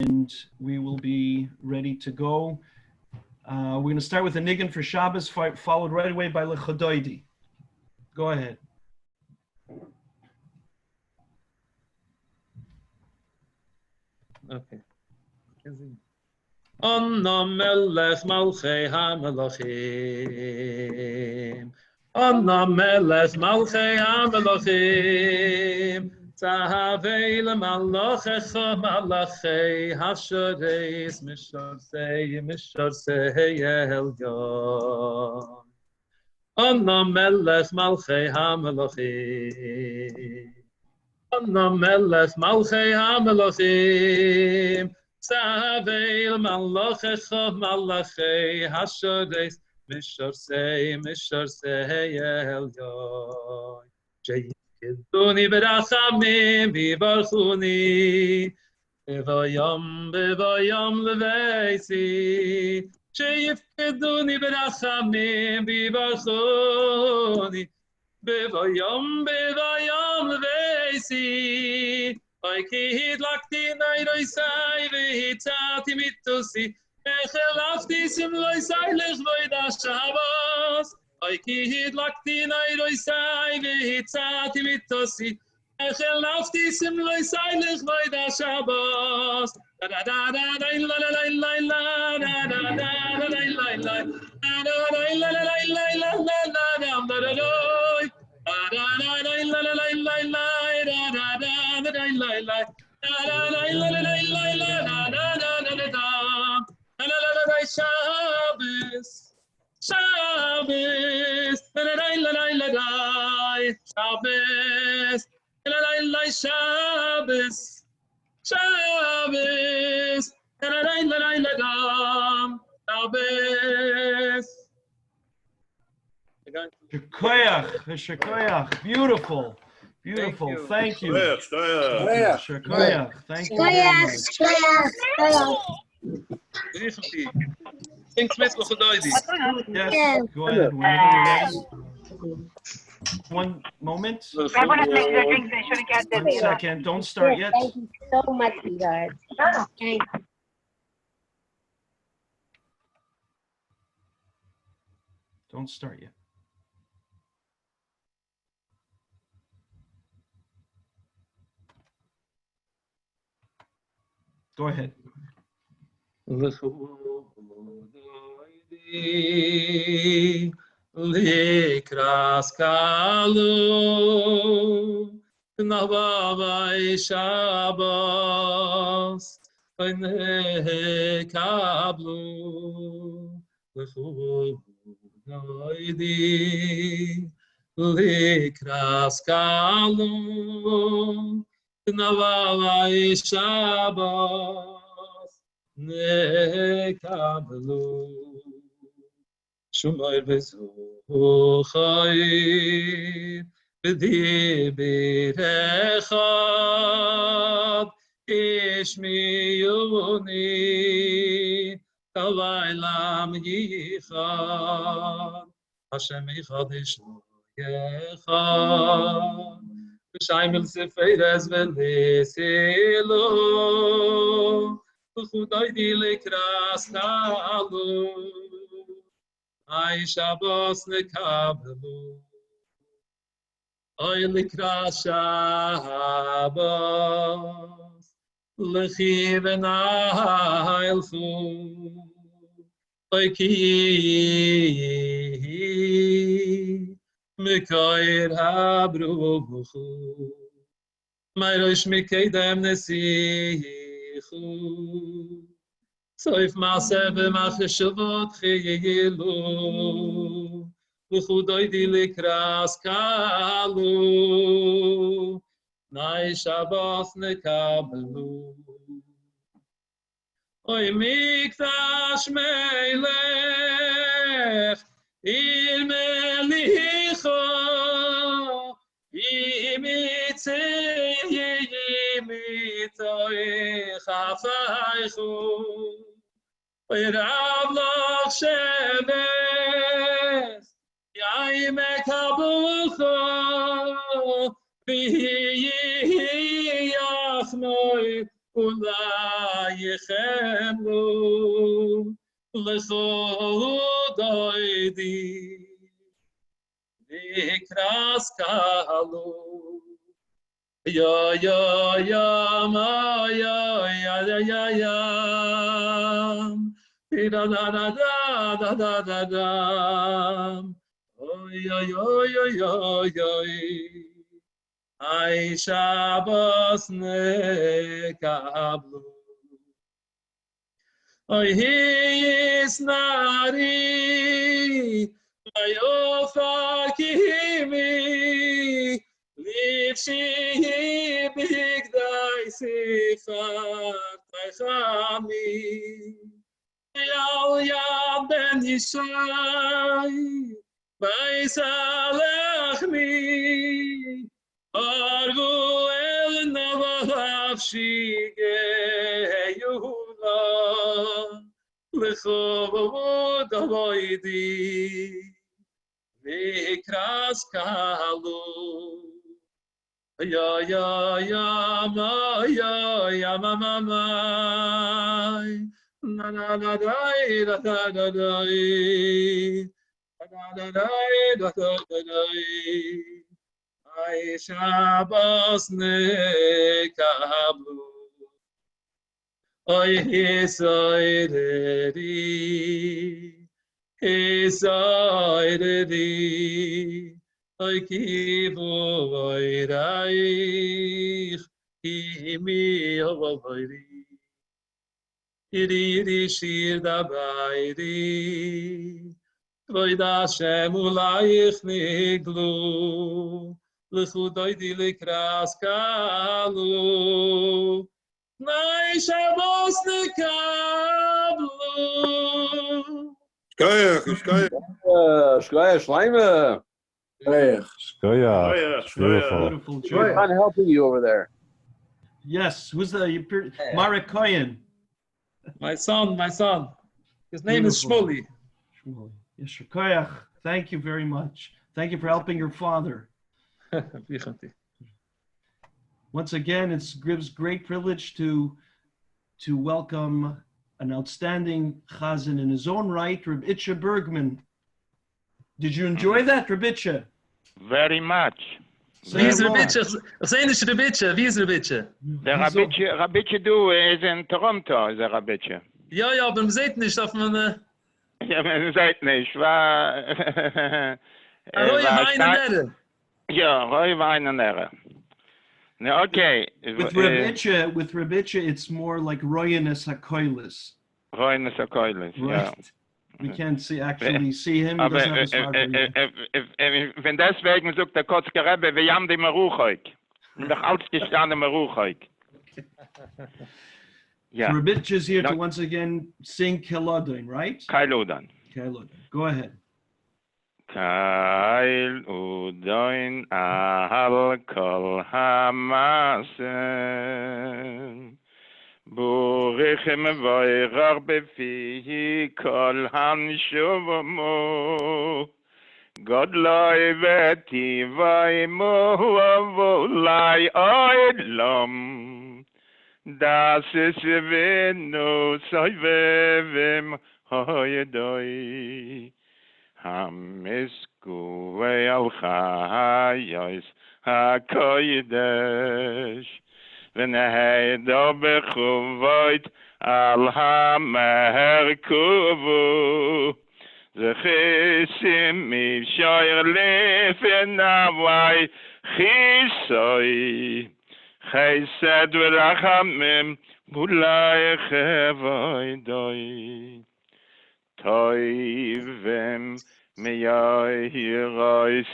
and we will be ready to go. We're going to start with a niggin for Shabbos, followed right away by Lechadoidi. Go ahead. Okay. Anna melech malchei ha-melachim. Anna melech malchei ha-melachim. Tahavei le-malachecha malachei ha-shareis misharsei elyon. Anna melech malchei ha-melachim. Anna melech malchei ha-melachim. Tahavei le-malachecha malachei ha-shareis misharsei elyon. Duni berachamim vivarchuni bevayom leveisi sheyifkeduni berachamim vivarchuni bevayom leveisi oy ki hidlakti nairoisai vehitati mitusi echelafti sim loisai lechvoida Shabbos oy ki hidlakti nairoisai vehitati mitusi echelafti sim loisai lechvoida Shabbos da da da da da la la la la la da da da da la la la da da la la la la la la da da da Shabbos, Shabbos, Shabbos, Shabbos, Shabbos, Shekoyach, beautiful, beautiful. Thank you. Shekoyach. Thank you very much. Sing Smith Lechadoidi. Yes, go ahead. Whenever you're ready. One moment. Everyone has to make their drinks. They shouldn't get this. 1 second. Don't start yet. Thank you so much, sweetheart. Thank you. Don't start yet. Go ahead. Likras kalu Navavai Shabbos V'nei kablu L'chudoidi Likras kalu Navavai Shabbos V'nei kablu Shumay v'zuchayim v'di birechad ishmiyuni kavaylam yichad Hashem yichad ishno yechad v'shayim el-sefeires v'lisilu v'chudoidi likras kalu Ay Shabbos nekabelu, Ay likras Shabbos, Lechi v'nailchu, Ay ki mikoir habruchu, Mayrosh mikedem nesichu, Soif maaseh v'machshavot chiyilu, L'chudoidi likras kalu, Nai Shabbos nekabelu. Oy mikdash melech, il melicho, yimitoi chafaychu, Rav loch sheves, yaime kabucho, v'yiyachnoi, אולי יחמלו לכבודי לקרס קלו ya ma ya da da da da da da da oy oy oy oy oy oy ay Shabbos nekablu oy his nari ayofakimi Lifshi big dai sifar taychami Yal yad ben Yishai Weiss alechmi Argu el navavshi geyula Lechovod avoidi Vikras kalu Ya ma na na na da da da da da da da da ay Shabbos nekablu oy hisoyredi oy kivu oyrayich kimi ovoyri iri shir dabayri voy da shem ulayich niglu lechudoy di lekras kalu nay Shabbos nekablu Shkoyach, Shleime. Shkoyach. Beautiful. Beautiful. I'm helping you over there. Yes. Who's the Marek Cohen? My son. His name is Shmuley. Yes, Shkoyach. Thank you very much. Thank you for helping your father. Once again, it's Grib's great privilege to welcome an outstanding chazan in his own right, Reb Itche Bergman. Did you enjoy that, Reb Itche? Very much. Wie ist Reb Itche? Ich sehe nicht Reb Itche. Wie ist Reb Itche? Der Reb Itche, du, ist in Toronto, ist der Reb Itche. Ja, aber man sieht nicht auf meine... Ja, man sieht nicht, war... Roy Weinen. Ja, Roy Weinen. No, okay. With Reb Itche, it's more like Royanis Hakoilis. Royanis Hakoilis, yeah. We can't see him. He doesn't have his heart. Wenn deswegen sucht der Kotzke Rebbe, wir haben die Meruchoik. Doch ausgestanden Meruchoik. Yeah. Reb Itche is here to once again sing Kelodin, right? Kelodin. Go ahead. Kail udoin ahal kol hamasen Burichem voirach befihi kol hanshuvomo Godloi vetivaimu avulai oidlom Das is vinu soivevim hoyedoi Hamiskuwe al chayos hakoyedesh V'neheido bechuvoit al hamerkuvu Zechisim mivshoyer lefenavai chisoi Chesed v'rachamim mulai chevoidoi Toivim miyahirois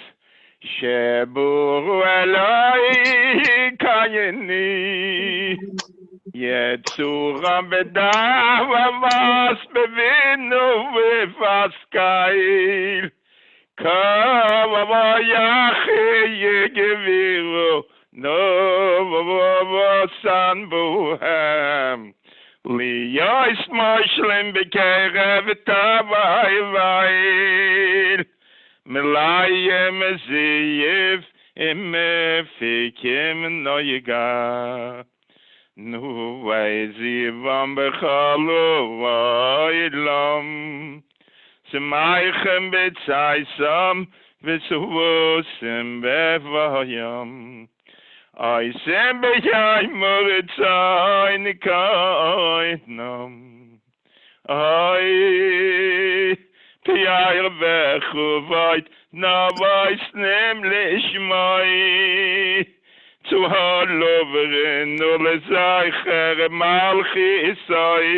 sheburu eloi kayeni Yetzura bedavavas bevinu v'faskail Kavavayachi yegeviru no vavasan buhem Liyois moshlim bekerev tavai vail Melayem ziyev imefikim noyiga Nu weiß ich, wann bechalo oilam. Ze meichen bezeisam, v'suvosem bevayam. I sem b'yay moritzay nikaynam. I piyayr v'chuvayt, na weiß nämlich mei. Zu haloveren ole zeicher malchisai.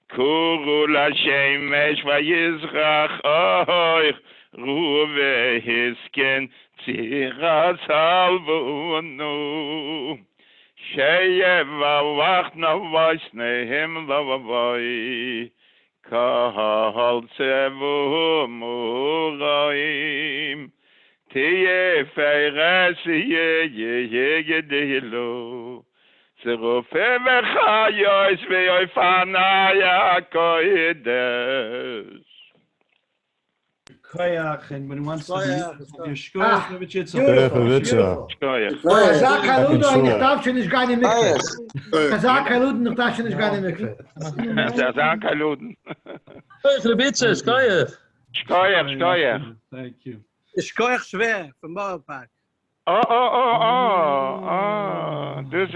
Kuru la shemesh vayizrach oich. Ruve hisken tziras halvunu. Sheyeva wachna vaisnehem lavavai. Kahal tzevu muraim. Tiye feiras ye dilo. Zerofe v'chayos v'yofanaya koides. Koyach, and when he wants to Beautiful. Kazak Haludo in the Tafshin is going to mikveh. Kazak Haludo in the Tafshin is going to mikveh. Rebitze, Shkoyach. Shkoyach. Thank you. It's Koyach Schwer from Bauerpark. Das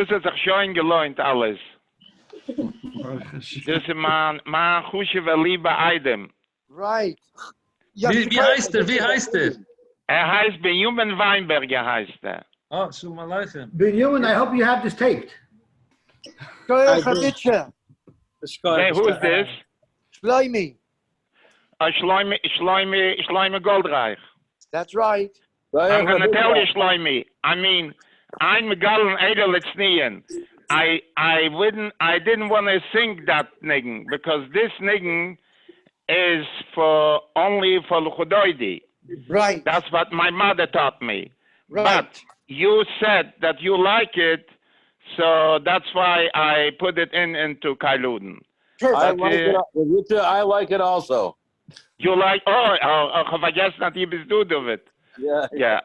ist doch schön gelohnt alles. Das ist mein Chushev lieber Eidem. Right. Wie heißt er? Wie heißt er? Heißt Benjamin Weinberger heißt er. Oh, Shalom Aleichem. Benjamin, I hope you have this taped. Koyach Itche. Hey, who is this? Shlomie. Shlomie Goldreich. That's right. I'm going to tell you, Shlomie. I mean, I'm Megalon Edel Etznian. I didn't want to sing that niggen because this niggen is only for Luchodoidi. Right. That's what my mother taught me. Right. But you said that you like it, so that's why I put it into Kailuden. I like it also. You like? Vergessen that you do it. Yeah.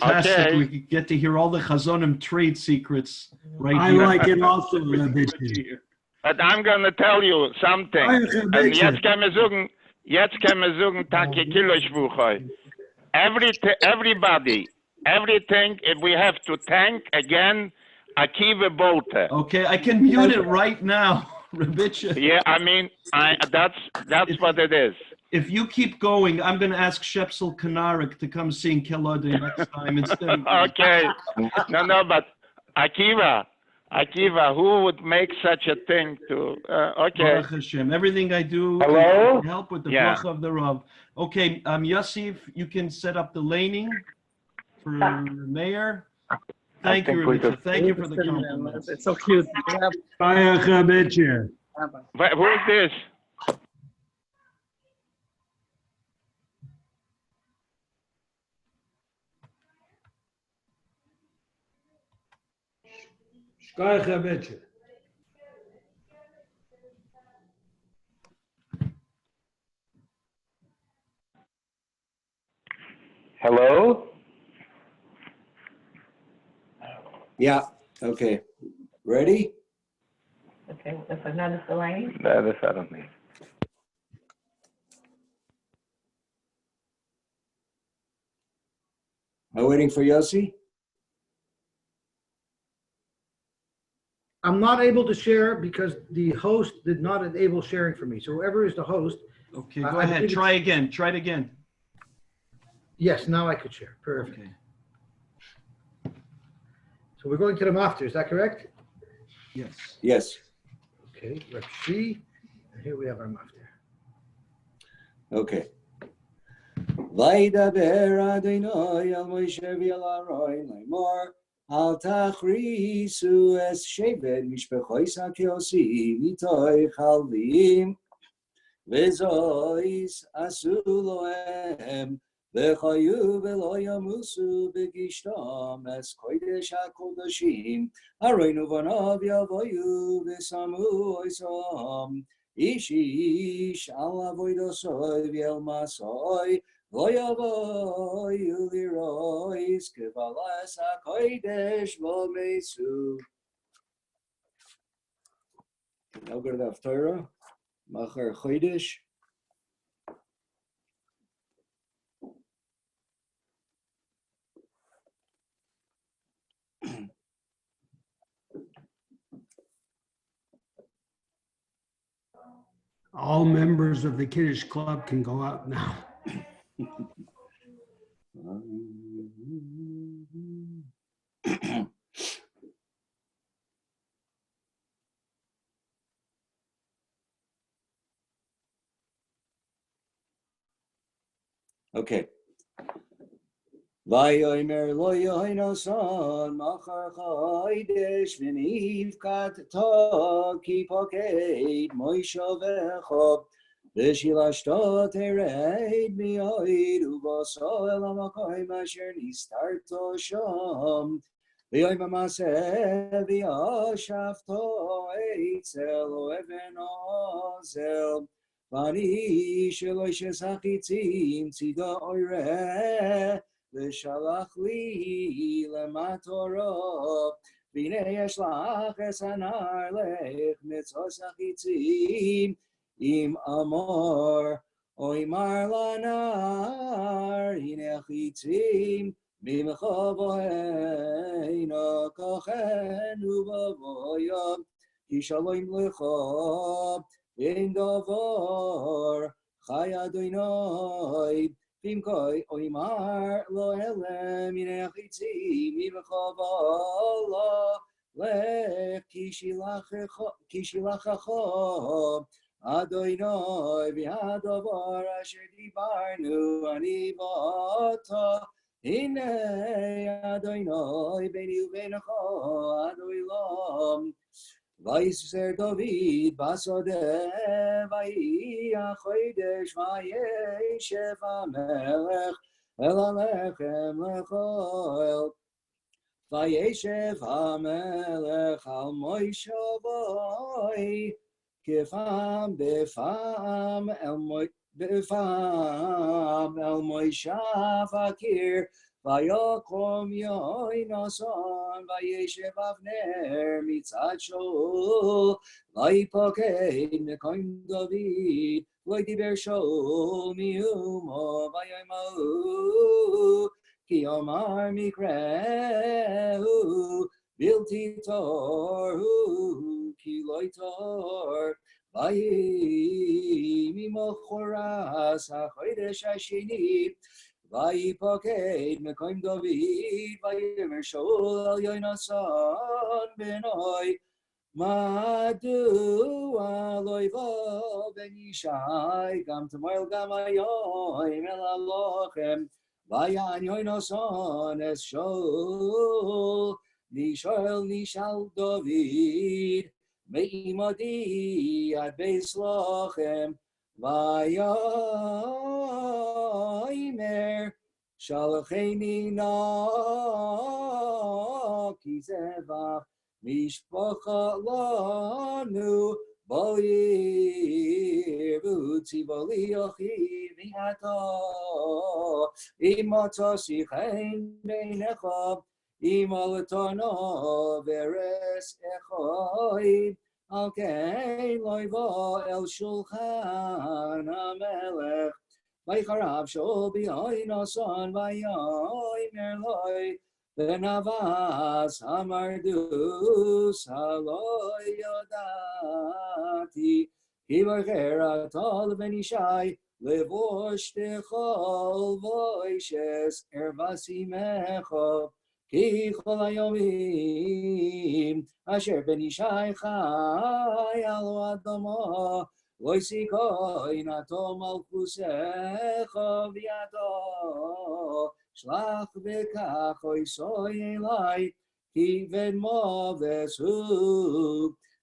Fantastic. Okay. We could get to hear all the Chazonim trade secrets right I here. like it also, Rabbi. But I'm going to tell you something. And jetzt können wir sagen, Tage Kiloschwuche. Everybody, everything, we have to thank again Akiva Bolte. Okay, I can mute it right now, Rabitcha. Yeah, I mean, that's what it is. If you keep going, I'm going to ask Shepsel Kanarik to come sing Kelode next time instead of... Okay. No, but Akiva, who would make such a thing to... okay. Baruch Hashem. Everything I do Hello? I help with the Yeah. bracha of the Rav. Okay, Yosef, you can set up the laning for Mayor. Thank you, Rabitcha. Thank you for the compliment. It's so cute. Who is this? Hello? Yeah, okay. Ready? Okay, that's another Delaney. No, this I don't need. Am I waiting for Yossi? I'm not able to share because the host did not enable sharing for me. So whoever is the host. Okay, go ahead. Try again. Try it again. Yes, now I could share. Perfect. Okay. So we're going to the Mafter, is that correct? Yes. Yes. Okay, let's see. And here we have our Mafter. Okay. Vaydaber Adonai al Moshe v'al Aaron lemor al tachrisu es shevet mishpachos hakeosi mitoy chalvim v'zois asu lohem v'chayu v'lo yamusu b'gishtam es kodesh hakodashim aroinu vanav yavoyu v'samu oisam ish ish al avoidosoi v'el masoi Loyavoyu lirois kevalas hakodesh v'mesu. Now go to the Haftarah, Machar Chodesh. All members of the Kiddush Club can go out now. Okay. Vayomer lo yoinoson machar chodesh v'nivkat to ki poked Moshe v'cho v'shilashto tered mi'oid u'vaso el hamakoim asher nistarto sham v'yoim ha'maseh v'yashafto eitzel oeven ozel Vani shloishes hachitzim tzida oireh v'shalach li lematorah v'nei yeshlach es hanar lech mitzvos hachitzim im amor oimar lanar hine hachitzim mimcha voheina kochen uvavoyam ki shalom lecha in davar chay Adonai bimkoi oimar lo elem minei hachitzim imechavala lech kishilachacha Adonai v'hadavar asher dibarnu ani v'ata hinei Adonai beni uvenecha ad olam Weiss David Basodeh Vayi Chodesh Vayeshev HaMelech El Alechem Lechoel Vayeshev HaMelech Al Moshe Voy Kefam Befam El Moshe Fakir Vayokom yoinoson vayeshev Avner mitzad Shaul vayipoked mekoim David vaydiber Shaul miumo vayomahu ki omar mikrehu bilti torhu ki loy tor vayi mimochoras hachodesh hashini Vayipoked mekoim David vayomer Shaul al yoinason benoi madu aloiva ben Yishai gam tomoil gam ayoim el alochem vayan yoinason es Shaul nishal David meimadi ad beis lochem Vayomer Shalacheni na kizevach mishpacha lanu boyir v'tzivoli yochi v'yata imata sichein beinecha imalatana veres echoid Okay, loiva el shulchan hamelech. Vaycharav shol b'yoinason vayomer loi benavas hamardus haloi yodati kivacher atol ben Yishai levosh techol voishes ervasimecha ki chol hayomim asher ben Yishai chai al adama loisikoy nato malchusecha v'yado shlach v'kach oisoy elai ki v'mo v'su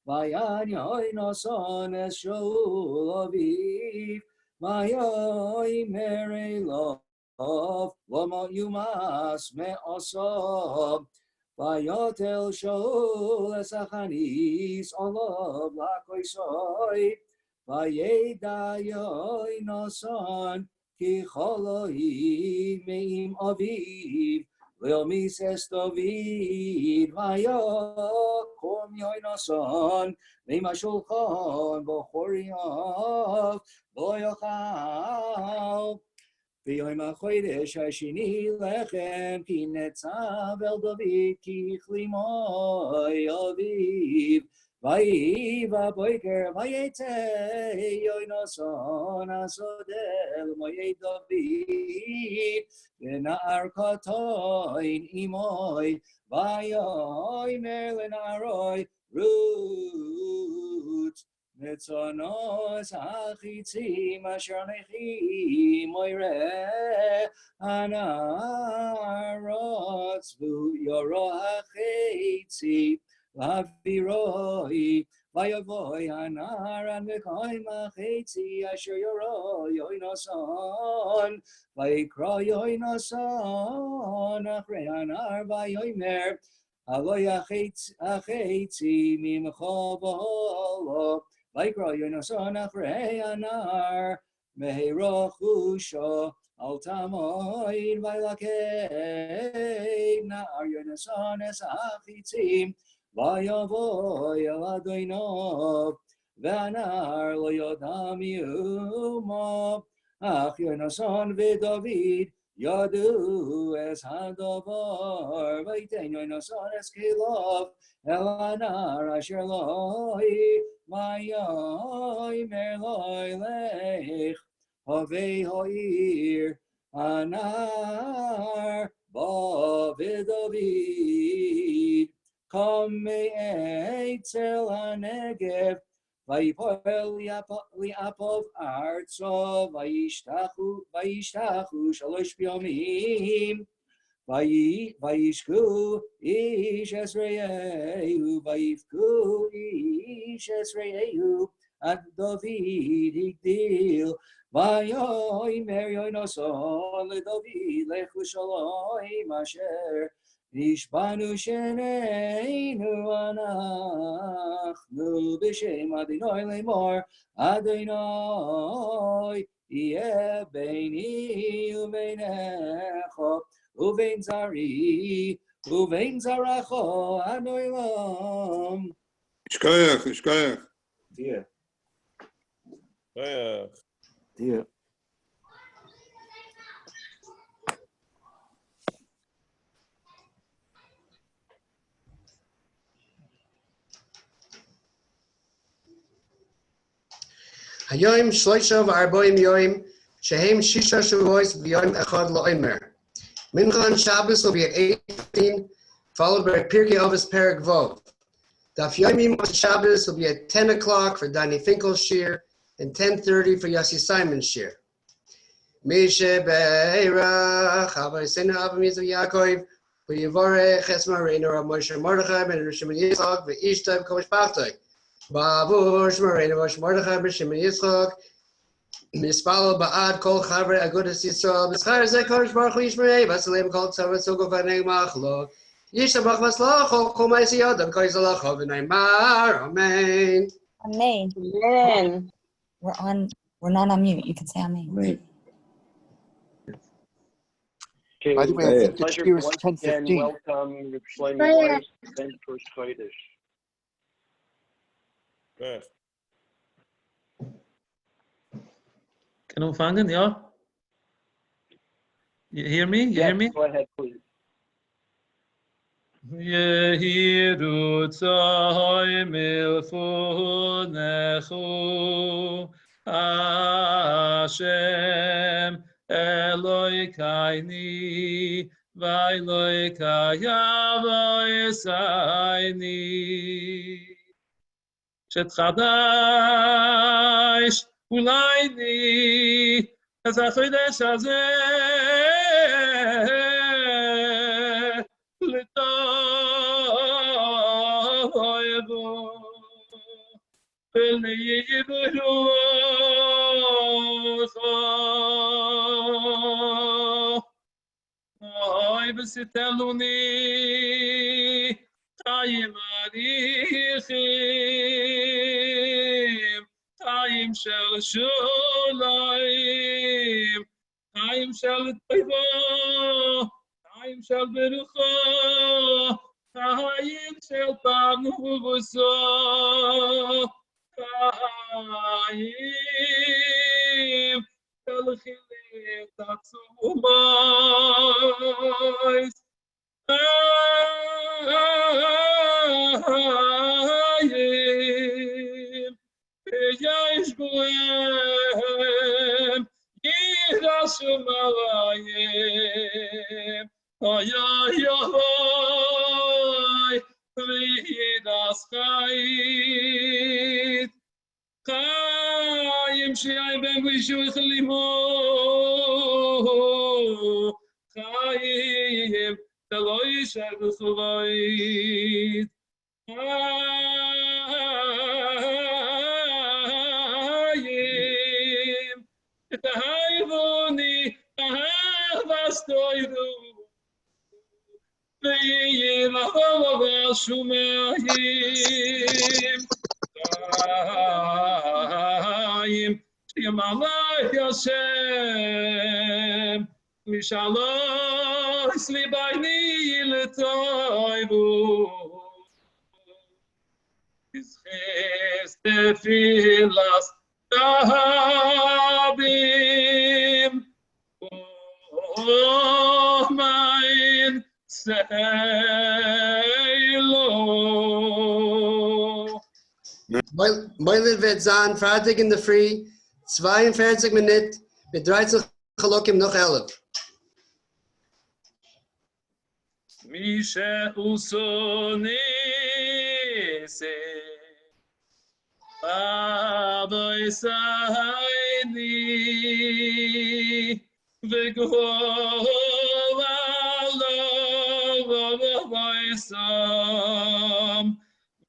vayan yoinason es Shaul aviv vayomer elov lama yumas me'osav Vayotel Shaul es achanis olav lakoisoy Vayeda yoinason ki choloi meim aviv Lil mises David vayakom yoinason meima shulchan b'choriyav boyachal v'yoim hachodesh hashini lechem ki netzav el David ki chlimoi aviv Vayiva boiker vayete yoinason asodel moyed David V'na'ar katoin imoy vayoy merlin aroy root Netzonos achitzim asher nechim moire anarotz vu yoro achitzi Laviroi, Vayovoy, Anar, and Mekoim, Achetzi, Asher Yoro, Yoinason, Vaikra Yoinason, Achre Anar, Vayoimer, Aloy Achetzi, Mimchovolo, Vaikra Yoinason, Achre Anar, Meherachusho, Altamoid, Vailakei, Naar Yoinason, Esachitzim, Vayavoy el Adonov, Vanar lo yodam yuma, Ach Yonason v'David yadu es hadavar, Vayten Yonason es kelov, el anar asher loi, Mayoy merloi lech, Havei ha'ir, anar ba v'David. Come Eitzel HaNegev, Vayipol li'apov arzo, Vayishtachu shalosh yomim, Vayishku ish Esreyehu, Vayifku ish Esreyehu, Ad David higdil, Vayomer yoinoson leDavid lechu shalom asher, Nishbanu sheneinu anachnu b'shem Adonai lemor Adonai yeh beini ubeinecha uvein zari uvein zaracho anoilam. Ishkoyach. Dear. Dear. Hayoim shloisha v'arboim yoim shehem shisha shavuos v'yoim echad lo'imer. Mincha on Shabbos will be at 8:15, followed by Pirkei Avos Perek Vov. Daf Yomim on Shabbos will be at 10 o'clock for Danny Finkel's shir and 10:30 for Yossi Simon's shir. Mishe be'erach Havaseinu Avi Mnzelefsky Yaakov v'yivorech es Moreinu Rav Moshe Mordechai ben Shimon Yitzchak v'ishtai v'kol mishpachtoi. Bavur Shmoreinu Rav Mordechai ben Shimon Yitzchak Mispalo Ba'ad Kol Chavrei Agudah Yisrael B'schar Zeh Kodesh Baruch Hu Yishmerei V'Salem Kol Tzavot Sugo V'Nei Machlo Yishabach V'Slacho Kol Ma'aseh Yadav Kol Yizalacho V'Neimar Amen. Amen. Amen. We're not on mute. You can say amen. Right. Okay, By the way, I think the pleasure cheer is once 10:15. again. Welcome, Reb Shlomie Weiss, and First Kodesh. Can you fangen, ja? You hear me? You hear me? Go ahead, please. Yehiru tzai milfunechu Hashem Eloi kaini Vailoi kayavo esaini Shet chadash ulayni Ez achodesh hazeh L'toyevo V'liyivurucho Oy v'siteluni Chayim arichim Chayim shel shulayim Chaim shel Toivo, Chaim shel Berucho, Chaim shel Parnuso, Chaim shel Chilet Atzumois, Chaim Yesh Goem Yirashumayim Oy oy oy V'yidas Chayit Chaim Shei Ben Vishuch Limo Chaim Teloi Shel B'Chuloit Chaim Tahayvoni Ahavastoidu V'yilavava Shumayim Chaim Shemalach Hashem Mishalois Libayni L'toivu Izches Tefilas Dahabim Oh mein Seilo Moiled wird sein, Freitag in der Früh, 42 Minuten, mit 13 Chalokim noch 11. Misha Usonese Baba Isaini V'gova Lo Weissm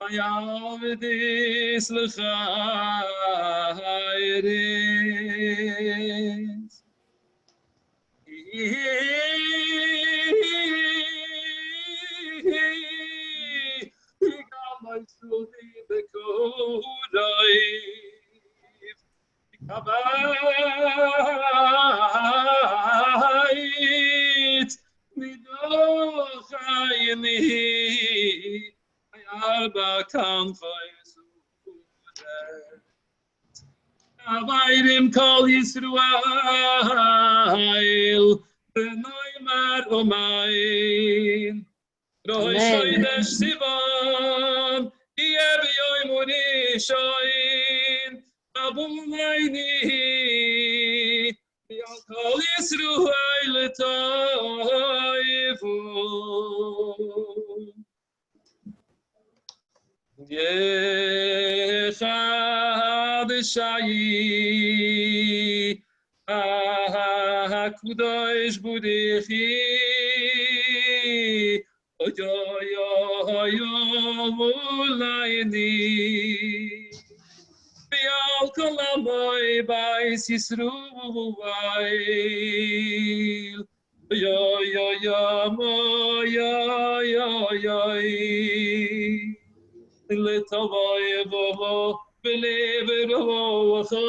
Mayavdis L'chayris Avayrim kol Yisrael B'noymar Omayin Rosh Chodesh SIVAN Yeh b'yoyim u'rishoyin Abulayni B'yal kol Yisrael Toivu Yechad Shayi Agudah Broadcasting Ulayni B'yal kol amoy Weiss Yisruel Letavoyevo Beleverocho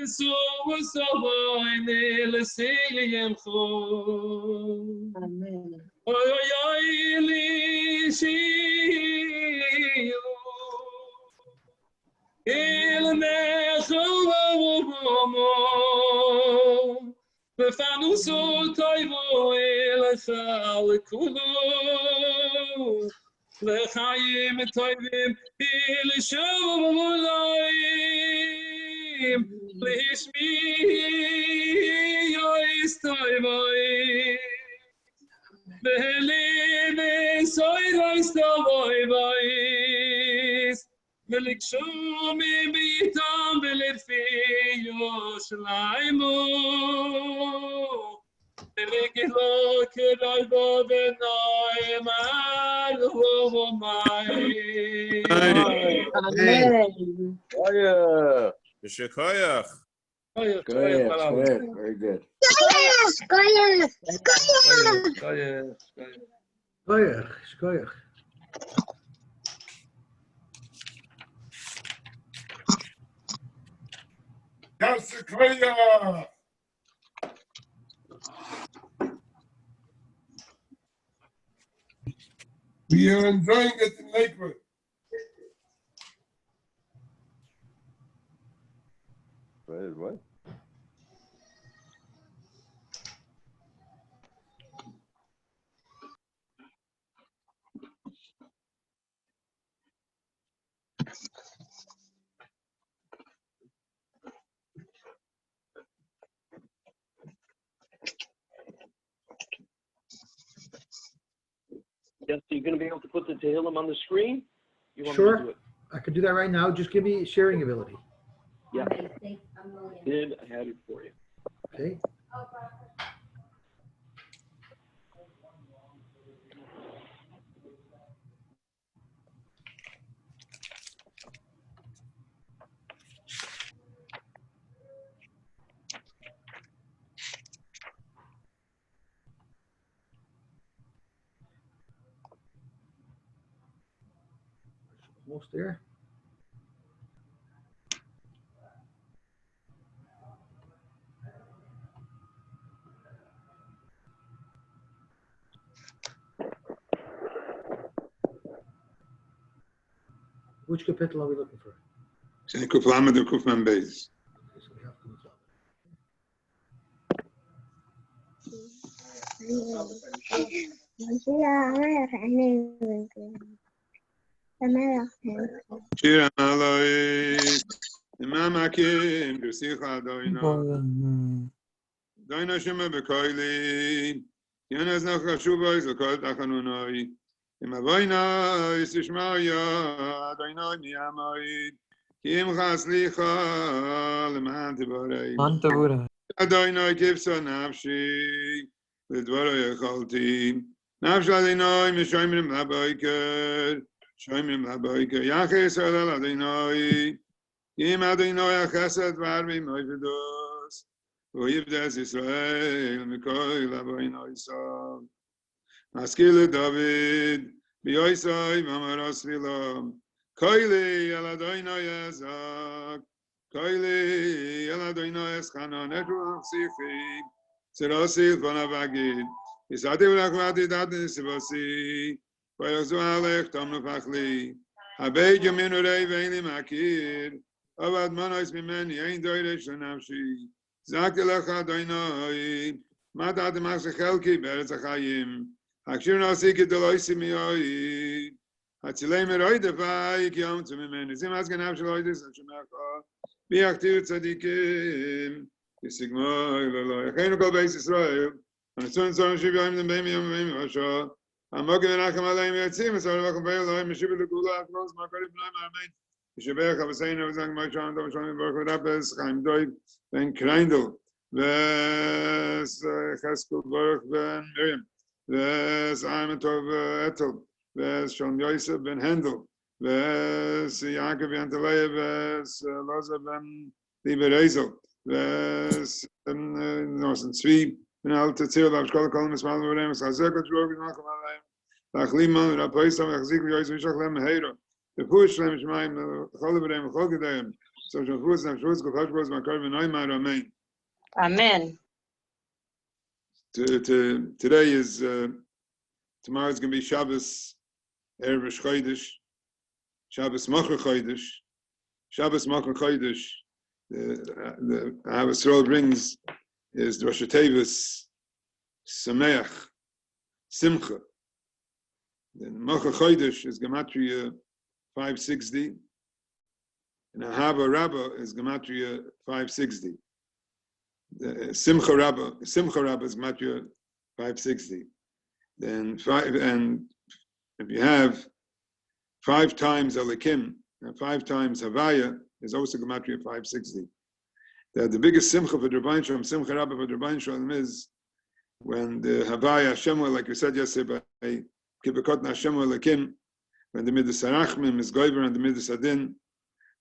So was a wine Lesayim Amen. Il Befanu so toivo el chal kulo lechayim toivim el shulayim lishmi yois toivoi behelene soirois toivoi vais Melik Shlomi bitam belerfi Yoshlaymo Melik lo kerai bo benayim al hovomai Amen. Shkoyach. Very good. Skoyach. Tafsekoya. We are enjoying it in Lakewood. What? Yes, so you're going to be able to put the Tehillim on the screen? You want me to do Sure, it? I could do that right now. Just give me sharing ability. Yeah. I had it for you. Okay. Almost there. Which kapitel are we looking for? Kuf Lamed or Kuf Mem Beis. Okay, so we have Kuf Shir Aloi. Imam Hakim. Gersicha Doina. Doina Shema Bekoili. Yenes Nach Hashuba is a Kol Tachanunoi. Imavoina is Ishmael. Doina Miyamoi. Kim Chaslicha. Leman Tiborei. Adonai Kivsa Nafshi, Lidvaro Yechalti, Nafsh Adonai, Mishoimrim Laboiker, Shoimrim Laboiker, Yaches Adal Adonai, Kim Adonai Chesed Varvi Moividos, Uyivdes Israel, Mikoi Laboinoi Sav, Maskil David, Bioisai, Mamaros Vilam, Koili, Aladonai Ezak, Koili, Eladoino Eschana, Netru Sifi, Serosi, Bonavagid, Isati Ulakvati Datin Sivasi, Poyozu Alech, Tomno Fachli, Abed Yaminu Rei Veini Makir, Avad Monois Mimeni, Ein Doirish Nafshi, Zakelecha Doinoi, Matat Masachelki, Beretz Achayim, Hakshir Nasiki Deloisi Mioi, Hatzilei Meroi Defai, Kiom Tumimeni, Zimaskan Avshaloidis, Hashemecha, Biachtir Tzadikim, Yisigma Ilaloi. Achenu Kol Beis Yisrael, Anitzun Tzon Shivayim Dem Beim Yom Beim Yosha, Amokim Enachem Aleim Yatzim, Esar Levakum Beil Elohim, Meshivu Lekula, Akros Makarib B'nai Ma'amein, Yishabech HaVaseinu, V'zang Ma'ashan, Dov Shalom Baruch V'Rapes, Chaim Doib, Ben Kreindel, V'es Cheskel Baruch Ben Miriam, V'es Aymatov Etel, V'es Shalom Yosef Ben Hendel, Ves Yaakov Yantaleyev, Ves Loza Ben Liberezel, Ves Norsen Tzvi, Ben Al Tetzir, Lav Shkol Kol Mismal Vorem, Chazek Otzrog Nakom Aleim, Lachliman, Rapoisam, Chazik Yoyz Vishach Lem Meheiro, the Push Lem Shmaim, Chol Vorem, Chol Gedayim, so Shon Fuz Nam Shuz Kofash Boz Makar V'Noimar Amen. Amen. Today is tomorrow's going to be Shabbos Erev Rosh Chodesh. Shabbos Mevorchim Chodesh, Shabbos Mevorchim Chodesh. The Ahavas Yisrael brings is the Rosh Tevis Sameach Simcha. Then Mevorchim Chodesh is Gematria 560, and Ahava Rabbah is Gematria 560. The Simcha Rabbah is Gematria 560. Then and if you have 5 times Elikim and 5 times Havaya is also Gematria 560. The biggest Simcha for Rabbein Shalom, Simcha Rabbah for Rabbein Shalom is when the Havaya Shemu, like we said yesterday, by Kibakot Nashemu Elikim, when the Midas Harachmim is Goiver and the Midas Adin.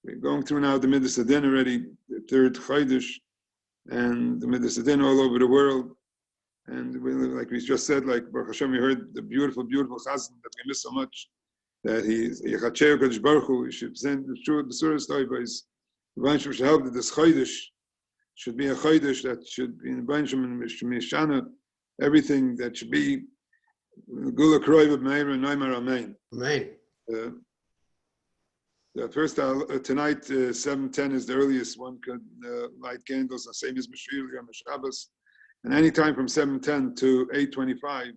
We're going through now the Midas Adin already, the 3rd Chodesh, and the Midas Adin all over the world. And we, like we just said, like Baruch Hashem, we heard the beautiful, beautiful chazan that we miss so much. That he's Yechacheu Kadosh Baruch Hu. He should send the truth, the Surah story, but the Weissm should help that this Chodesh should be a chodesh that should be in Benjamin Mishana, everything that should be Gula Kroiv Meir and Neymar Amen. Amen. First, tonight, 7:10 is the earliest one could light candles, the same as Mashir on Shabbos. And anytime from 7:10 to 8:25,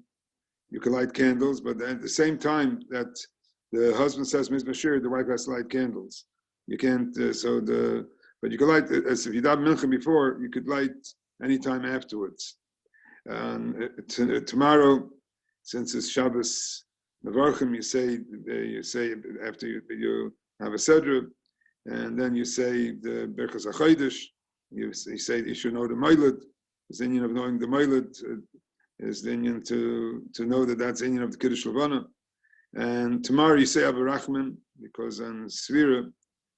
you can light candles, but at the same time that the husband says Mishir, the wife has to light candles. You can't, but you can light, as if you daven mincha before, you could light anytime afterwards. Tomorrow, since it's Shabbos Mevorchim, you say after you have a sedra, and then you say the Berchas HaChodesh. You say you should know the Moiled. The Inyan of knowing the Moiled is the Inyan to know that that's the Inyan of the Kiddush Levana. And tomorrow you say Avarachman, because on Svira,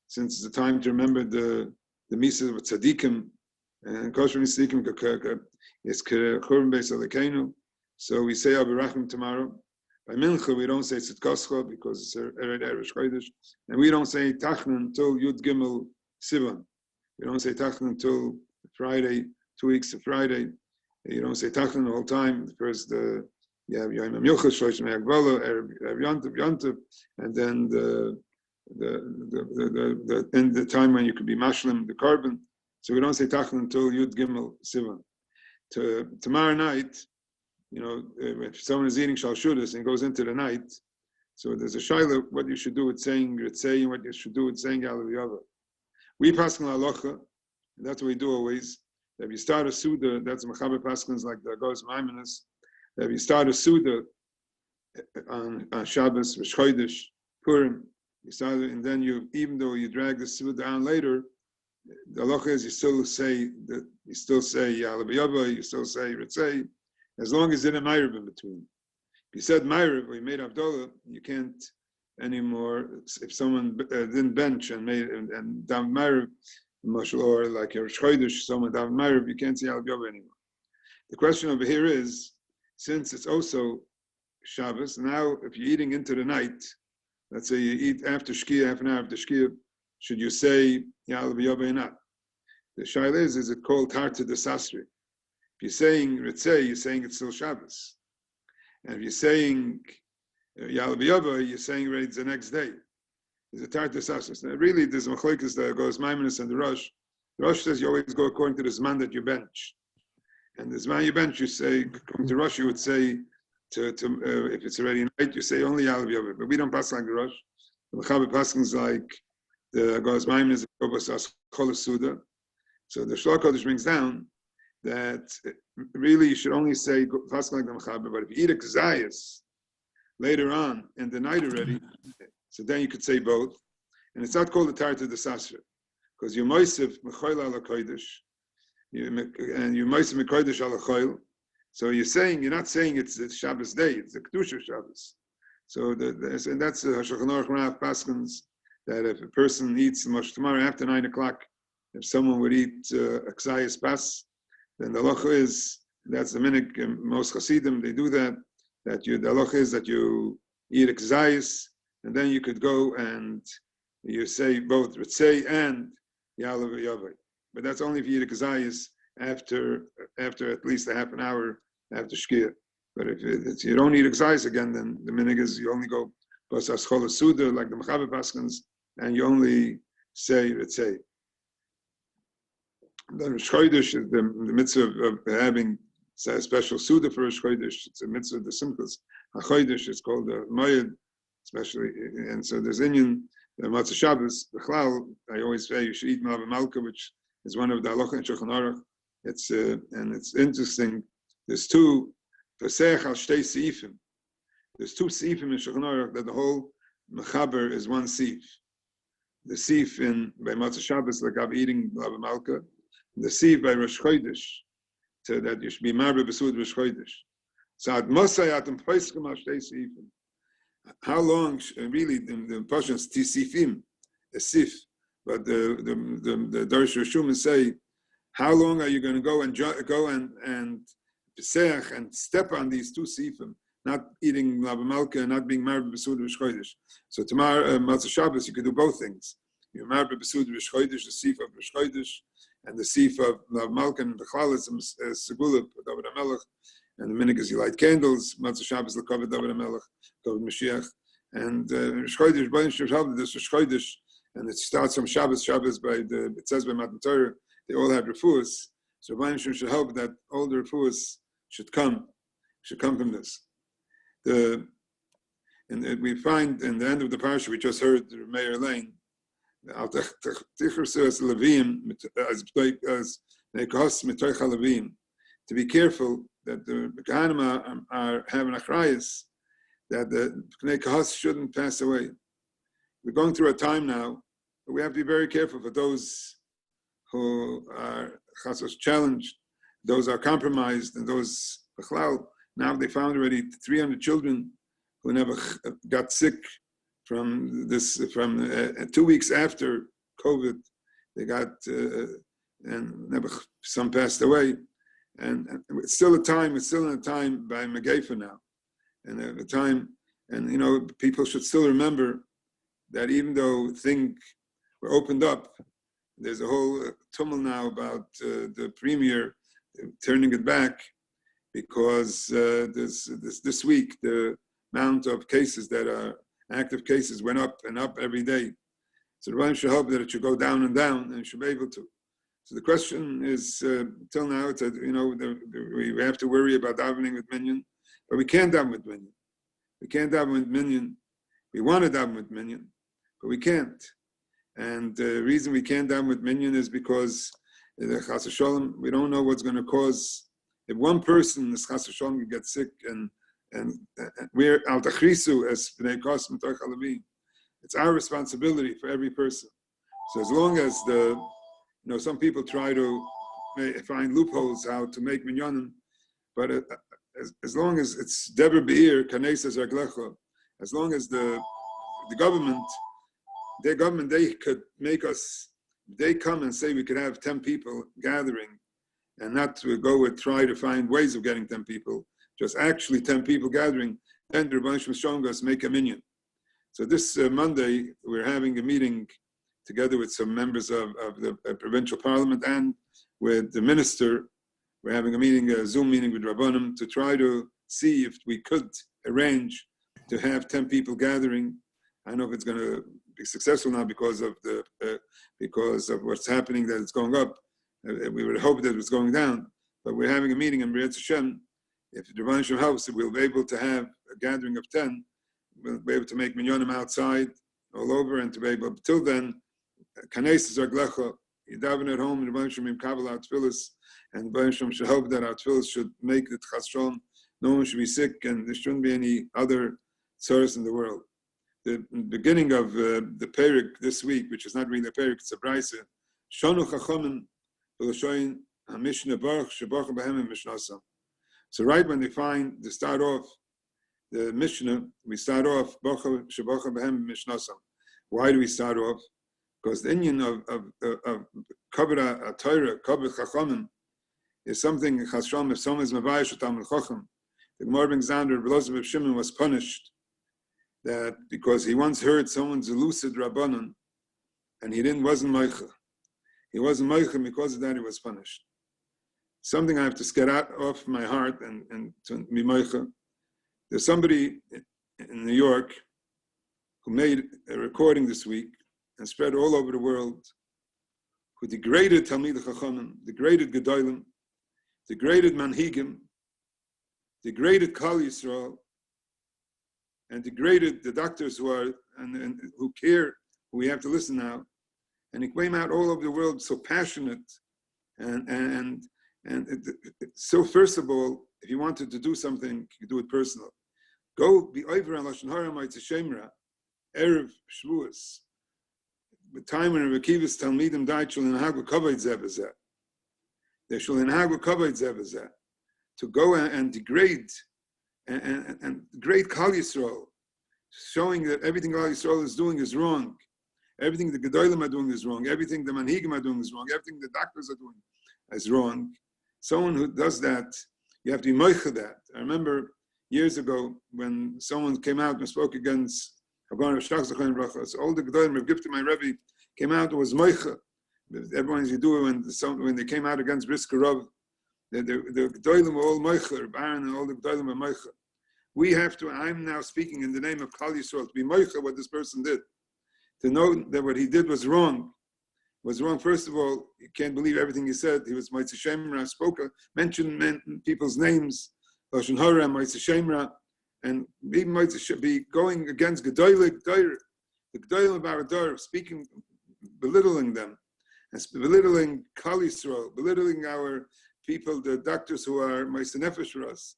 since it's the time to remember the Mises of Tzadikim, and Kosher Tzadikim is Churban Beis Elokeinu. So we say Avarachman tomorrow. By Mincha, we don't say Tzidkoscha because it's Erev Chodesh, and we don't say Tachnan until Yud Gimel Sivan. We don't say Tachnan until Friday, 2 weeks to Friday. You don't say Tachnan the whole time. First, you have Yom HaMilchas, Shosh Me'agvala, Erev Yontav, and then the time when you could be Mashlim, the carbon. So we don't say Tachnan until Yud Gimel Sivan. Tomorrow night, if someone is eating shalshudas and goes into the night, so there's a shaila what you should do with saying Ritzei and what you should do with saying Yalav Yava. We paskin halacha, that's what we do always. If you start a suda, that's Mechaber paskins like the Agudah Broadcasting. If you start a suda on Shabbos, Rosh Chodesh, Purim, you start it, and then even though you drag the suda down later, the halacha is you still say Yalav Yava, you still say Ritzei, as long as there's a Ma'ariv in between. If you said Ma'ariv or you made Avdolah, you can't anymore. If someone didn't bench and daven Ma'ariv, or like a Rosh Chodesh, someone daven Ma'ariv, you can't say Al Yava anymore. The question over here is, since it's also Shabbos, now if you're eating into the night, let's say you eat after Shkia, half an hour after Shkia, should you say Al Yava or not? The shaila is it called Tarta de Sasri? If you're saying Ritzei, you're saying it's still Shabbos. And if you're saying Yalav Yava, you're saying already it's the next day. There's a Tarta Sasras. Now, really, there's a Machlokes that goes Maimonides and the Rosh. The Rosh says you always go according to the Zman that you bench. And the Zman you bench, you say, according to Rosh, you would say, if it's already night, you say only Yalav Yava. But we don't pass like the Rosh. The Mechaber passes like the goes Maimonides and Kobas Chol Suda. So the Shlach Kodesh brings down that really you should only say fast like the Mechaber, but if you eat a kazayas later on in the night already, so then you could say both. And it's not called the Tarta de Sasra, because you moisef mechoil ala kodesh, and you moisef mekodesh ala choil. So you're not saying it's the Shabbos day, it's the Kedusha Shabbos. So and that's the Shulchan Aruch Rav Paskins, that if a person eats tomorrow after 9 o'clock, if someone would eat a kazayas pas, then the halacha is, that's the minhag, most Hasidim, they do that, the halacha is that you eat a kazayis, and then you could go and you say both Ritzei and Yalav Yavai. But that's only if you eat a kazayis after at least a half an hour after Shkia. But if you don't eat a kazayis again, then the minhag is you only go Basas Chol Suda, like the Mechaber Paskins, and you only say Ritzei. The Rosh Chodesh is the mitzvah of having a special Suda for Rosh Chodesh. It's a mitzvah of the Simchas HaChodesh. It's called the Moed, especially. And so there's Inyan, the Matzah Shabbos, the Chlal, I always say you should eat Malav Malka, which is one of the Halacha in Shulchan Aruch. And it's interesting. There's two, Pesach al Shtei Seifim. There's two Seifim in Shulchan Aruch that the whole Mechaber is one Seif. The Seif by Matzah Shabbos, like I'm eating Malav Malka. The Seif by Rosh Chodesh, so that you should be married besud Rosh Chodesh. So at Mosayatim Poiskim al Shtei Seifim. How long really the Pashas Tisifim, a Sif, but the Darsh Rishum say, how long are you going to go and Pesach and step on these two Sifim, not eating Lava Malka and not being married besud Rosh Chodesh. So tomorrow Matzah Shabbos you could do both things. Yomar B'Besud B'Shchoidish, the Sif of B'Shchoidish, and the Sif of Malkan, the Chalas, Segula, David HaMelech, and the Minig is you light candles, Matzah Shabbos, L'Kovet David HaMelech, David Mashiach, and Shchoidish, Bain Shchoidish, this is Shchoidish, and it starts from Shabbos by it says by Matan Torah, they all had refuahs, so Bain should help that all the refuahs should come from this. And we find in the end of the parsha we just heard the Meir Lane, to be careful that the Kohanim are having achrayus, that the Bnei Kahas shouldn't pass away. We're going through a time now, but we have to be very careful for those who are challenged, those are compromised, and those now they found already 300 children who never got sick from 2 weeks after COVID. They got and never, some passed away, and it's still in a time by Megefa now, and at the time, and people should still remember that even though things were opened up, there's a whole tumult now about the premier turning it back, because this week the amount of cases that are active cases went up and up every day. So the Rebbe should hope that it should go down and down, and it should be able to. So the question is, till now, it's we have to worry about davening with minyan, but we can't daven with minyan. We can't daven with minyan. We want to daven with minyan, but we can't. And the reason we can't daven with minyan is because the Chas Shalom, we don't know what's going to cause. If one person, this Chas Shalom, can get sick, and we're al tachrisu as bnei kos mitoch halavim, it's our responsibility for every person. So as long as some people try to find loopholes how to make minyanim, but as long as it's Deber Be'ir, Kanesas Raglecha, as long as the government, they could make us, they come and say we could have 10 people gathering, and not to go and try to find ways of getting 10 people, just actually 10 people gathering, then the Rebbe Shlomie showing us make a minyan. So this Monday, we're having a meeting together with some members of the provincial parliament and with the minister. We're having a Zoom meeting with Rabbanim to try to see if we could arrange to have 10 people gathering. I don't know if it's going to be successful now because of what's happening, that it's going up. We would hope that it's going down, but we're having a meeting in B'riyat Hashem. If the Rebbe Shlomie helps, we'll be able to have a gathering of 10. We'll be able to make minyanim outside, all over, and to be able, till then, kanesis aglecha, you daven at home, and the Rebbe Shlomie kabel our tefillas, and the Rebbe Shlomie should help that our tefillas should make the Chas Shalom. No one should be sick, and there shouldn't be any other tzaros in the world. The beginning of the Perik this week, which is not really a Perik, it's a Brayse, Shonu Chachamim V'Lashoyin HaMishnah Baruch Shebachim B'hem Mishnasam. So right when they start off the Mishnah, we start off Baruch Shebachim B'hem Mishnasam. Why do we start off? Because the Indian of Kabbalah Torah, Kabbalah Chachamim, is something Chas Shalom, if someone is Mavayish or Talmud Chacham. The Gemara brings down that Reb Shimon was punished that because he once heard someone's lucid Rabbanon, and he wasn't Meicha. He wasn't Meicha, because of that he was punished. Something I have to get out off my heart and to be Meicha. There's somebody in New York who made a recording this week and spread all over the world, who degraded Talmidei Chachamim, degraded Gedolim, degraded Manhigim, degraded Klal Yisrael, and degraded the doctors who are and who care, who we have to listen now. And he came out all over the world so passionate, and so, first of all, if you wanted to do something, you could do it personal. Go be over on Lashon Hara Ma'atzah Shemra, Erev Shavuos, the time when Rebbe Akiva's Talmidim died, shul inhagu kavod zeh b'zeh. They shul inhagu kavod zeh b'zeh. To go and degrade and degrade Klal Yisrael, showing that everything Klal Yisrael is doing is wrong. Everything the Gedolim are doing is wrong. Everything the Manhigim are doing is wrong. Everything the doctors are doing is wrong. Someone who does that, you have to be moicha that. I remember years ago when someone came out and spoke against all the Gedolim, Reb Gifta, my Rebbe, came out, it was Moicha. Everyone's you do when they came out against Brisker Rav, the G'dolim were all Moicha, Baron and all the G'dolim were Moicha. We have to, I'm now speaking in the name of Kal Yisrael, to be Moicha what this person did. To know that what he did was wrong. First of all, you can't believe everything he said. He was Moitze Shemra, mentioned people's names, Lashon Hara, Moitze Shemra, and even Moitze should be going against Gedolim, the Gedolim of our Dor, speaking, belittling them, and belittling Kal Yisrael, belittling our people, the doctors who are Moitze Nefesh for us.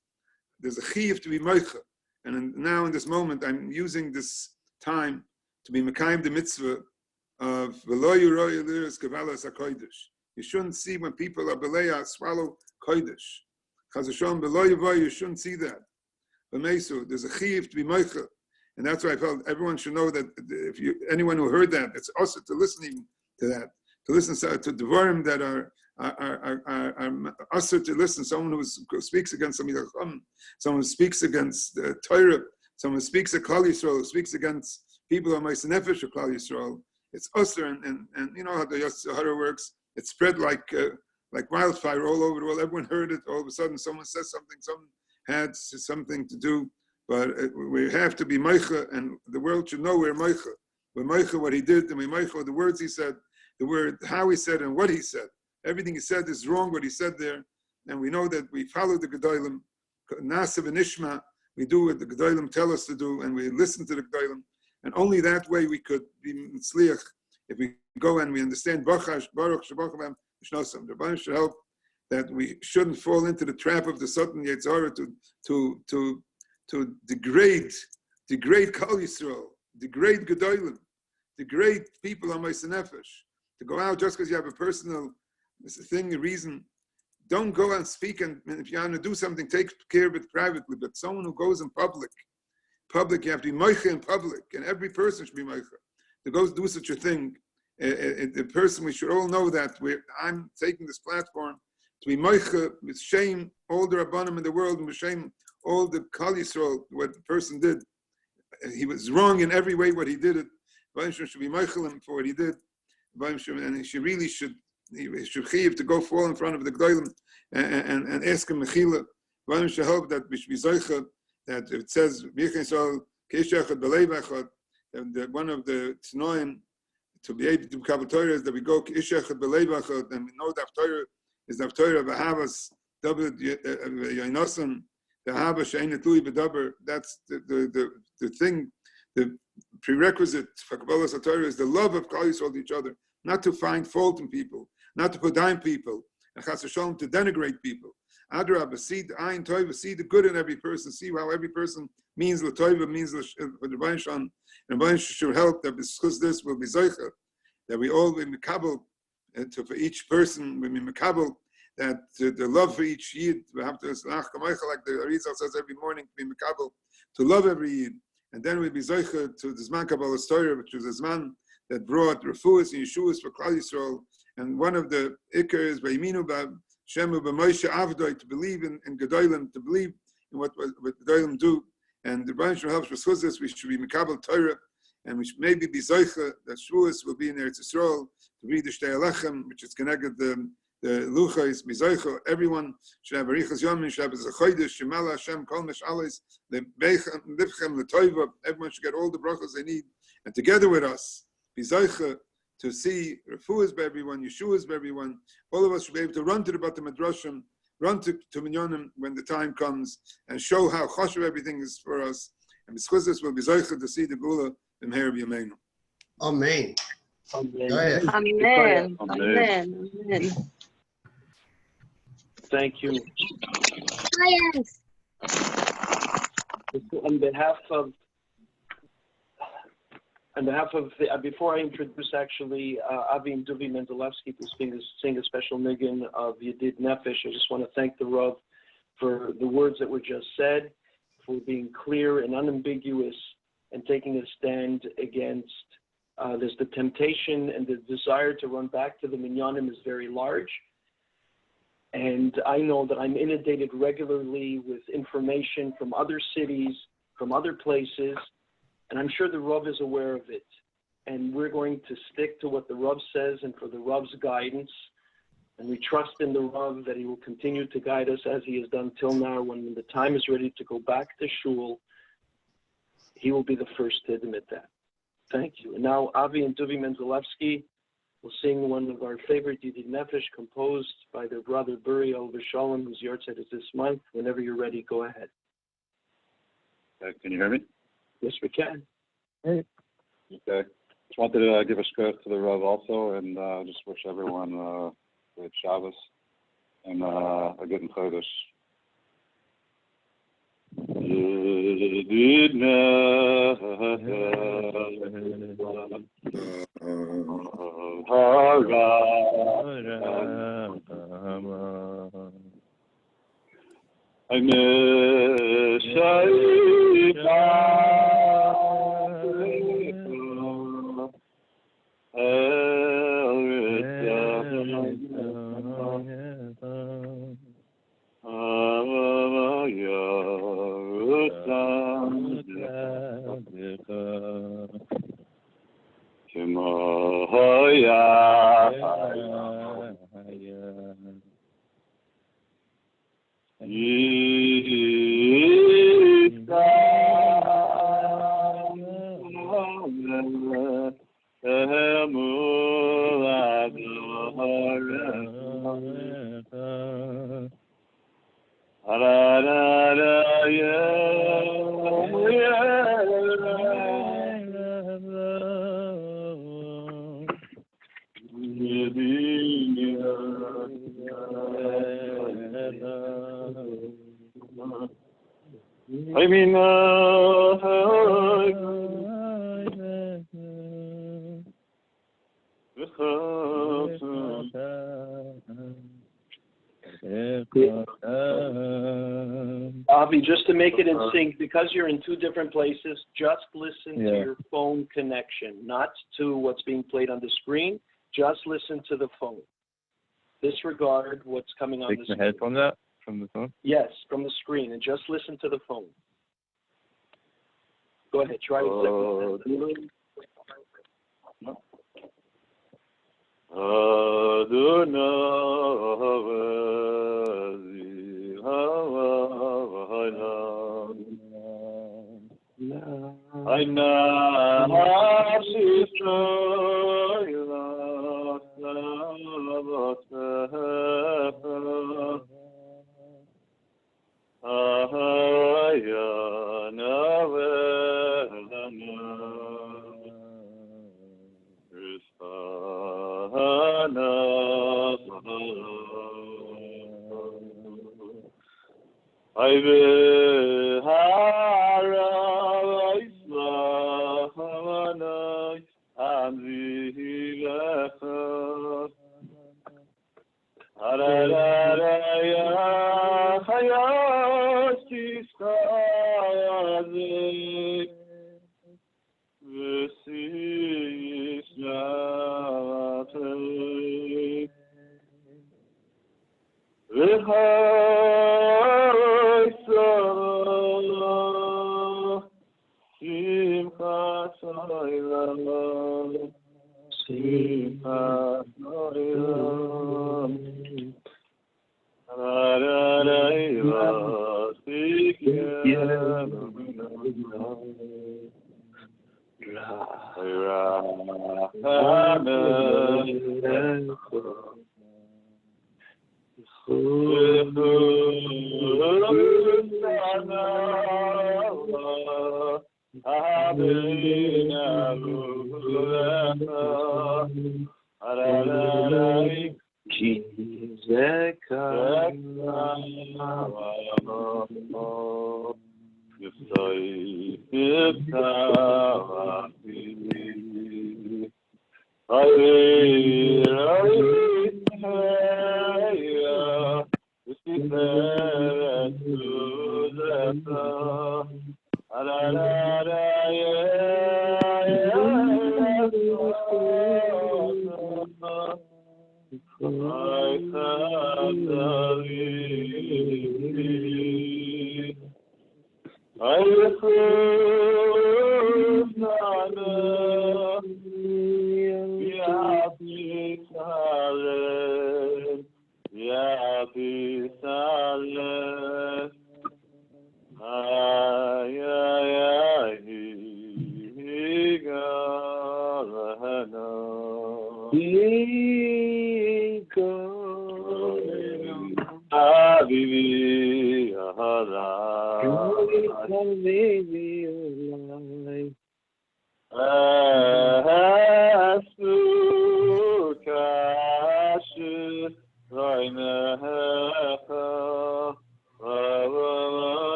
There's a chiyuv to be Moicha, and now in this moment, I'm using this time to be Mekayim the mitzvah of V'lo Yiroi Liris Kavalas HaKodesh. You shouldn't see when people are Beleya swallow Kodesh. Chaz Hashem, V'lo Yiroi, you shouldn't see that. V'meisu, there's a chiyuv to be Moicha. And that's why I felt everyone should know that if anyone who heard that, it's also to listening to that, to listen to Devarim that are also to listen. Someone who speaks against someone who speaks against Torah, someone who speaks at Klal Yisrael, who speaks against people who are Ma'aseh Nefesh of Klal Yisrael. It's usher, and you know how the Yasser works. It spread like wildfire all over the world. Everyone heard it. All of a sudden, someone says something. Someone had something to do. But we have to be Meicha, and the world should know we're Meicha. We're Meicha what he did, and we're Meicha the words he said, the word how he said, and what he said. Everything he said is wrong. What he said there, and we know that we follow the Gedolim, Nasiv and Ishma. We do what the Gedolim tell us to do, and we listen to the Gedolim. And only that way we could be mitzliach. If we go and we understand Baruch Shabbat Shnosam, the Rebbeinu should help that we shouldn't fall into the trap of the Satan Yetzirah to degrade Kal Yisrael, degrade Gedolim, degrade people on Ma'aseh Nefesh. To go out just because you have a personal thing, a reason. Don't go and speak, and if you want to do something, take care of it privately. But someone who goes in public, you have to be Moicha in public, and every person should be Moicha. To go do such a thing, the person, we should all know that I'm taking this platform to be Moicha with shame all the Rabbanim in the world, and with shame all the Kal Yisrael, what the person did. He was wrong in every way what he did it. Weissm should be Moichel him for what he did. And he should chiyuv to go fall in front of the Gdolim and ask him Mechila. Weissm should hope that we should be Zoicha, that it says, that one of the Tnoim to be able to cover Torah is that we go Ishechad Beleibachot, and we know that Torah is the Torah of Ahavas, Yainosan, the Ahava She'ein Tului B'daber. That's the thing, the prerequisite for Kabbalas Torah is the love of Klal Yisrael to each other, not to find fault in people, not to put down people, and Chas v'Shalom to denigrate people. Adrabah, see the Ayin Toiva, see the good in every person, see how every person means L'Toiva, means for the Rebbeinu Shalom, and Rebbeinu should help that because this will be Zoicha, that we all be Mekabel, for each person, we be Mekabel, that the love for each Yid, we have to, like the Arizal says every morning, to be Mekabel, to love every Yid, and then we'll be Zoicha to the Zman Kabbalas Torah, which was a Zman that brought Refuas and Yeshuas for Klal Yisrael, and one of the Iker is Vayiminu Shemu b'Moshe Avdoi, to believe in Gedolim, to believe in what Gedolim do, and the Rebbeinu should help us with this. We should be Mekabel Torah, and we should maybe be Zoicha that Shavuos will be in Eretz Yisrael to read the Shtei Alechem, which is connected the Luchos Mizoicha. Everyone should have Arichas Yomim, should have a Chodesh, Shemala Hashem Kol Meshales, the Beichem Livchem L'Toiva. Everyone should get all the brachos they need, and together with us be Zoicha to see Refuas by everyone, Yeshuas by everyone. All of us should be able to run to the Bata Midrashim, run to Minyonim when the time comes, and show how choshev everything is for us. And because this will be Zoicha to see the Gula in Her B'Yameinu. Amen. Amen. Amen. Amen. Amen. Thank you. Science. On behalf of before I introduce actually Avi and Duvie Mnzelefsky to sing a special niggin of Yedid Nefesh, I just want to thank the Rav for the words that were just said, for being clear and unambiguous and taking a stand against there's the temptation and the desire to run back to the minyanim is very large. And I know that I'm inundated regularly with information from other cities, from other places, and I'm sure the Rav is aware of it. and we're going to stick to what the Rav says and for the Rav's guidance. And we trust in the Rav that he will continue to guide us as he has done till now. When the time is ready to go back to shul, he will be the first to admit that. Thank you. And now Avi and Duvie Mnzelefsky will sing one of our favorite Yidid Nefesh, composed by their brother Buriel Vishalom, whose yahrzeit is this month. Whenever you're ready, go ahead. Can you hear me? Yes, we can. Hey. Okay. Just wanted to give a shkach to the Rav also, and just wish everyone a great Shabbos and a good Chodesh. Avi, just to make it in sync, because you're in two different places, just listen to your phone connection, not to what's being played on the screen. Just listen to the phone. Disregard what's coming on the screen. Take the headphones out from the phone? Yes, from the screen, and just listen to the phone. Go ahead, try it.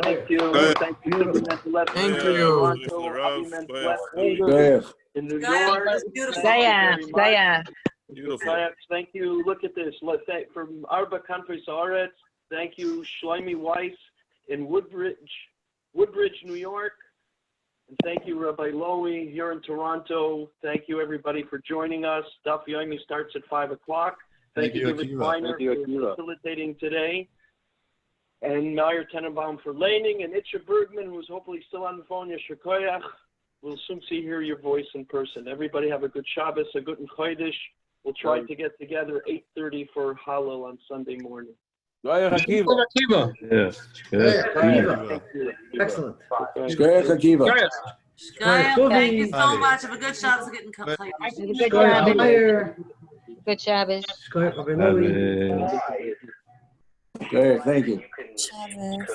Thank you. Thank you. Thank you. In New York. Thank you. Look at this. Let's say from Arba Country Saaretz. Thank you, Shlomie Weiss in Woodbridge, New York. And thank you, Rabbi Lowy here in Toronto. Thank you, everybody, for joining us. Daf Yomi starts at 5 o'clock. Thank you, David Weiner, for facilitating today. And Meyer Tenenbaum for laning, and Itche Bergman, who's hopefully still on the phone. Yasher Koyach. We'll soon hear your voice in person. Everybody have a good Shabbos, a good Chodesh. We'll try to get together 8:30 for Hallel on Sunday morning. Yes. Excellent. Thank you so much. Have a good Shabbos. Getting Good Shabbos. Good Shabbos. Good Shabbos. Thank you. Shabbos.